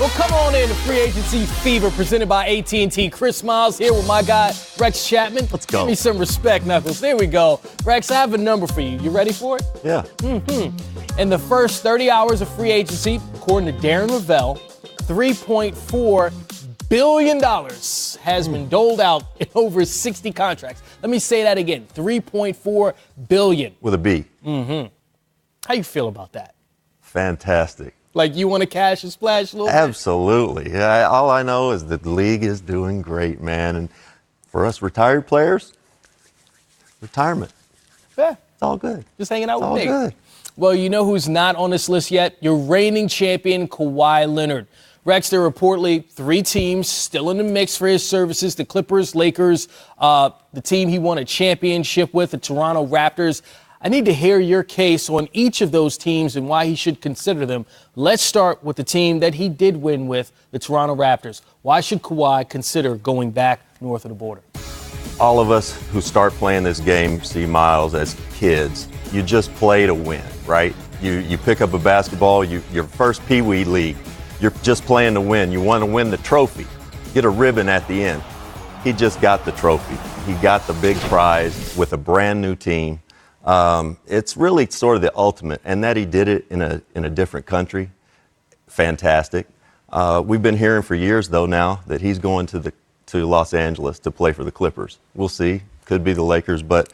Well, come on in to Free Agency Fever presented by AT&T. Chris Miles here with my guy, Rex Chapman. Let's go. Give me some respect, Knuckles. There we go. Rex, I have a number for you. You ready for it? Yeah. In the first 30 hours of free agency, according to Darren Ravel, $3.4 billion has been doled out in over 60 contracts. Let me say that again, $3.4 billion. With a B. How you feel about that? Fantastic. Like you want to cash and splash a little bit? Absolutely. Yeah, all I know is that the league is doing great, man. And for us retired players, retirement. Yeah. It's all good. Just hanging out It's with all me. good. Well, you know who's not on this list yet? Your reigning champion, Kawhi Leonard. Rex, there are reportedly 3 teams still in the mix for his services: the Clippers, Lakers, the team he won a championship with, the Toronto Raptors. I need to hear your case on each of those teams and why he should consider them. Let's start with the team that he did win with, the Toronto Raptors. Why should Kawhi consider going back north of the border? All of us who start playing this game see Miles as kids. You just play to win, right? You pick up a basketball, your first Pee Wee league. You're just playing to win. You want to win the trophy, get a ribbon at the end. He just got the trophy. He got the big prize with a brand new team. It's really sort of the ultimate, and that he did it in a different country. Fantastic. We've been hearing for years, though, now that he's going to Los Angeles to play for the Clippers. We'll see. Could be the Lakers, but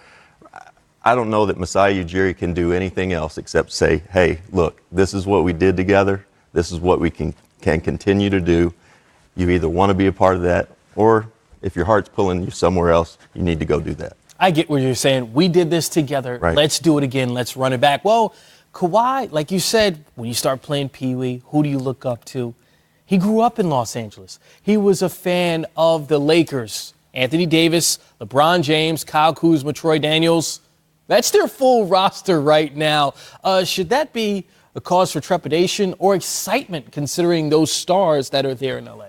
I don't know that Masai Ujiri can do anything else except say, hey, look, this is what we did together. This is what we can continue to do. You either want to be a part of that, or if your heart's pulling you somewhere else, you need to go do that. I get what you're saying. We did this together. Right. Let's do it again. Let's run it back. Well, Kawhi, like you said, when you start playing Pee Wee, who do you look up to? He grew up in Los Angeles. He was a fan of the Lakers. Anthony Davis, LeBron James, Kyle Kuzma, Troy Daniels. That's their full roster right now. Should that be a cause for trepidation or excitement considering those stars that are there in L.A.?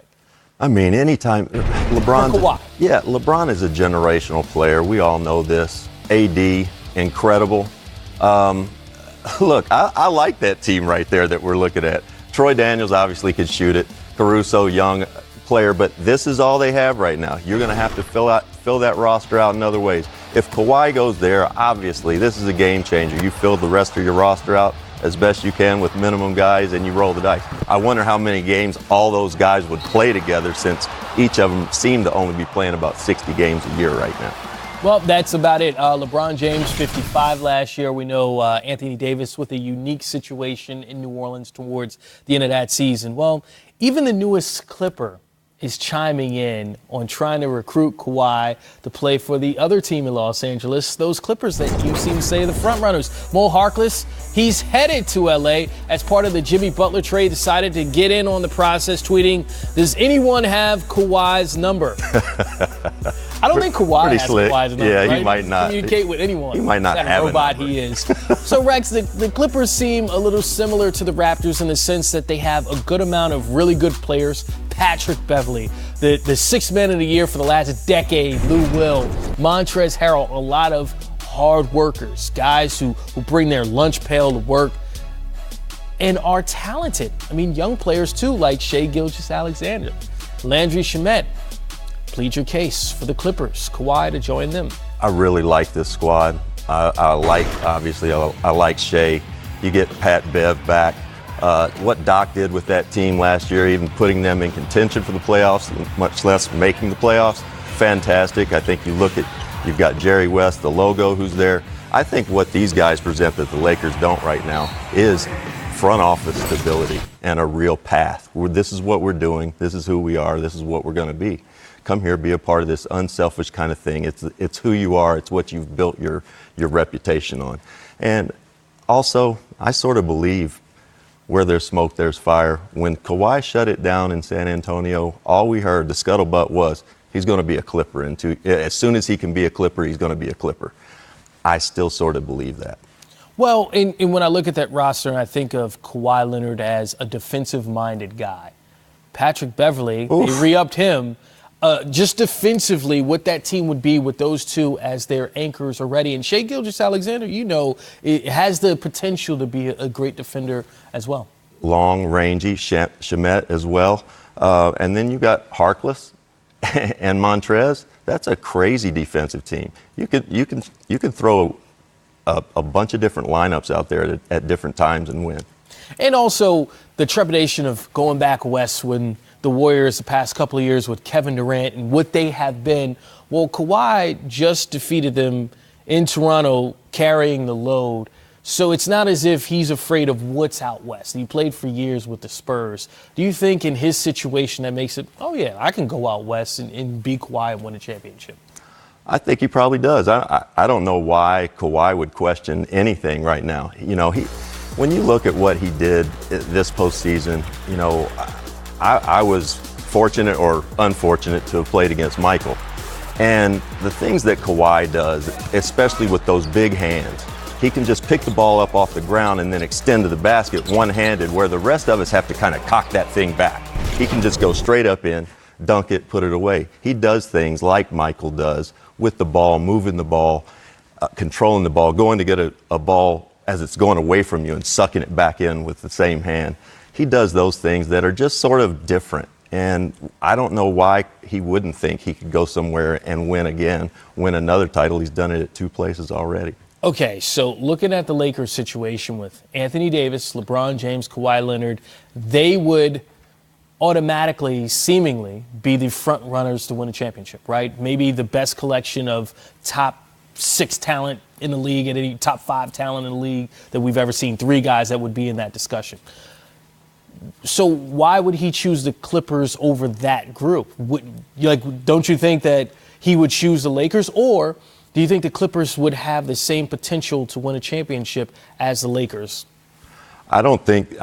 I mean, anytime LeBron is a generational player. We all know this. AD, incredible. Look, I like that team right there that we're looking at. Troy Daniels obviously could shoot it. Caruso, young player, but this is all they have right now. You're going to have to fill that roster out in other ways. If Kawhi goes there, obviously this is a game changer. You fill the rest of your roster out as best you can with minimum guys, and you roll the dice. I wonder how many games all those guys would play together, since each of them seem to only be playing about 60 games a year right now. Well, that's about it. LeBron James, 55 last year. We know Anthony Davis with a unique situation in New Orleans towards the end of that season. Well, even the newest Clipper is chiming in on trying to recruit Kawhi to play for the other team in Los Angeles, those Clippers that you seem to say are the front runners. Mo Harkless, he's headed to L.A. as part of the Jimmy Butler trade, decided to get in on the process, tweeting, "Does anyone have Kawhi's number?" I don't think Kawhi has Kawhi's number. Yeah, right? He might not communicate with anyone. He might not that have robot a number. He is. So, Rex, the Clippers seem a little similar to the Raptors in the sense that they have a good amount of really good players. Patrick Beverley, the sixth man of the year for the last decade, Lou Will, Montrezl Harrell, a lot of hard workers, guys who bring their lunch pail to work and are talented. I mean, young players too, like Shai Gilgeous-Alexander, Landry Shamet. Plead your case for the Clippers, Kawhi to join them. I really like this squad. I like Shai. You get Pat Bev back. What Doc did with that team last year, even putting them in contention for the playoffs, much less making the playoffs, fantastic. I think you've got Jerry West, the logo, who's there. I think what these guys present that the Lakers don't right now is front office stability and a real path. This is what we're doing. This is who we are. This is what we're going to be. Come here, be a part of this unselfish kind of thing. It's who you are. It's what you've built your reputation on. And also, I sort of believe where there's smoke, there's fire. When Kawhi shut it down in San Antonio, all we heard, the scuttlebutt was, he's going to be a Clipper. As soon as he can be a Clipper, he's going to be a Clipper. I still sort of believe that. Well, and when I look at that roster, and I think of Kawhi Leonard as a defensive-minded guy. Patrick Beverley, they re-upped him. Just defensively, what that team would be with those two as their anchors already. And Shai Gilgeous-Alexander, it has the potential to be a great defender as well. long, rangy, Shamet as well. And then you got Harkless and Montrez. That's a crazy defensive team. You could throw a bunch of different lineups out there at different times and win. And also the trepidation of going back west when the Warriors the past couple of years with Kevin Durant and what they have been. Well, Kawhi just defeated them in Toronto carrying the load. So it's not as if he's afraid of what's out west. He played for years with the Spurs. Do you think in his situation that makes it, oh, yeah, I can go out west and be Kawhi and win a championship? I think he probably does. I don't know why Kawhi would question anything right now. You know, when you look at what he did this postseason, you know, I was fortunate or unfortunate to have played against Michael. And the things that Kawhi does, especially with those big hands, he can just pick the ball up off the ground and then extend to the basket one-handed, where the rest of us have to kind of cock that thing back. He can just go straight up in, dunk it, put it away. He does things like Michael does with the ball, moving the ball, controlling the ball, going to get a ball as it's going away from you and sucking it back in with the same hand. He does those things that are just sort of different. And I don't know why he wouldn't think he could go somewhere and win again, win another title. He's done it at 2 places already. Okay, so looking at the Lakers situation with Anthony Davis, LeBron James, Kawhi Leonard, they would automatically, seemingly, be the front runners to win a championship, right? Maybe the best collection of top 6 talent in the league and any top 5 talent in the league that we've ever seen. 3 guys that would be in that discussion. So why would he choose the Clippers over that group? Don't you think that he would choose the Lakers, or do you think the Clippers would have the same potential to win a championship as the Lakers? I don't think.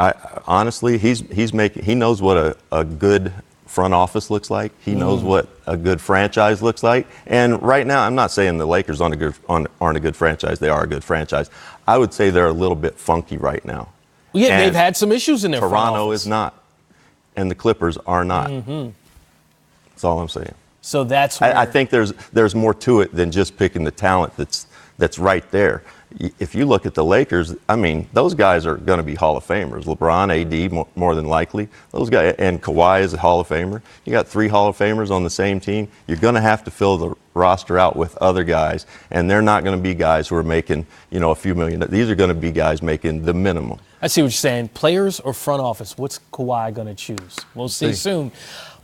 Honestly, he knows what a good front office looks like. He knows what a good franchise looks like. And right now, I'm not saying the Lakers aren't a good franchise. They are a good franchise. I would say they're a little bit funky right now. Yeah, and they've had some issues in their front office. Toronto is not, and the Clippers are not. That's all I'm saying. So that's where I think there's more to it than just picking the talent that's right there. If you look at the Lakers, I mean, those guys are going to be Hall of Famers. LeBron, AD, more than likely. Those guys, and Kawhi is a Hall of Famer. You got 3 Hall of Famers on the same team. You're going to have to fill the roster out with other guys, and they're not going to be guys who are making, a few million. These are going to be guys making the minimum. I see what you're saying. Players or front office? What's Kawhi going to choose? We'll see soon.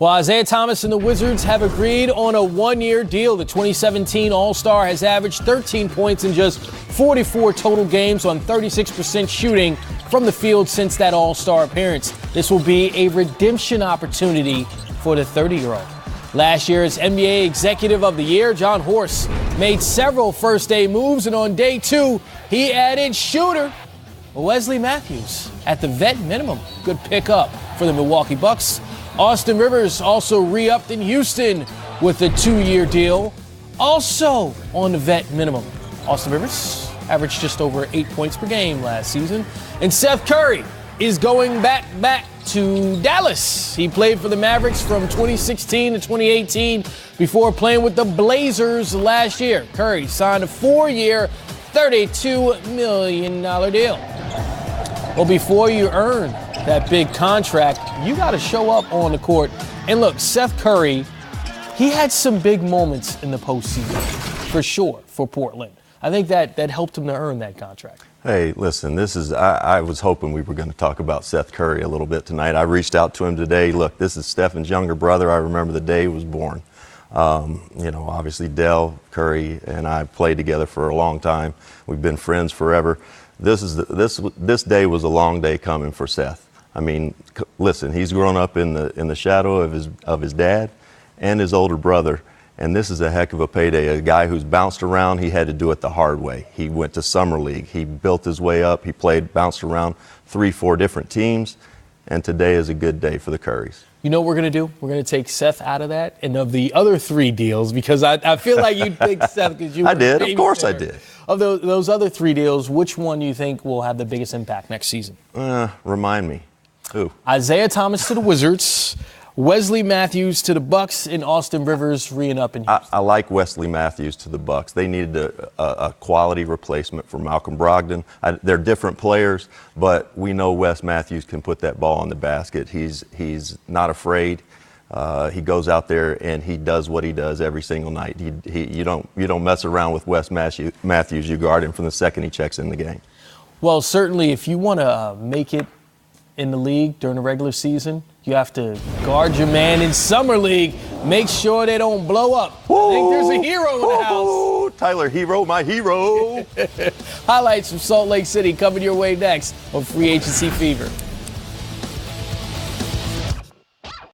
Well, Isaiah Thomas and the Wizards have agreed on a 1-year deal. The 2017 All-Star has averaged 13 points in just 44 total games on 36% shooting from the field since that All-Star appearance. This will be a redemption opportunity for the 30-year-old. Last year's NBA Executive of the Year, John Horst, made several first-day moves, and on day 2, he added shooter Wesley Matthews at the vet minimum. Good pickup for the Milwaukee Bucks. Austin Rivers also re-upped in Houston with a 2-year deal, also on the vet minimum. Austin Rivers averaged just over 8 points per game last season. And Seth Curry is going back to Dallas. He played for the Mavericks from 2016 to 2018 before playing with the Blazers last year. Curry signed a 4-year, $32 million deal. Well, before you earn that big contract, you got to show up on the court. And look, Seth Curry, he had some big moments in the postseason, for sure, for Portland. I think that helped him to earn that contract. Hey, listen, I was hoping we were going to talk about Seth Curry a little bit tonight. I reached out to him today. Look, this is Stephen's younger brother. I remember the day he was born. Obviously Dell, Curry, and I played together for a long time. We've been friends forever. This day was a long day coming for Seth. I mean, listen, he's grown up in the shadow of his dad and his older brother, and this is a heck of a payday. A guy who's bounced around, he had to do it the hard way. He went to summer league. He built his way up. He bounced around 3-4 different teams, and today is a good day for the Currys. You know what we're going to do? We're going to take Seth out of that and of the other 3 deals, because I feel like you'd pick Seth because you. I did. Of course I did. Of those other 3 deals, which one do you think will have the biggest impact next season? Remind me. Who? Isaiah Thomas to the Wizards, Wesley Matthews to the Bucks and Austin Rivers re up in Houston. I like Wesley Matthews to the Bucks. They needed a quality replacement for Malcolm Brogdon. They're different players, but we know Wes Matthews can put that ball in the basket. He's not afraid. He goes out there and he does what he does every single night. You don't mess around with Wes Matthews. You guard him from the second he checks in the game. Well, certainly, if you want to make it in the league during the regular season, you have to guard your man in summer league. Make sure they don't blow up. I think there's a hero in the house. Tyler Hero, my hero. Highlights from Salt Lake City coming your way next on Free Agency Fever.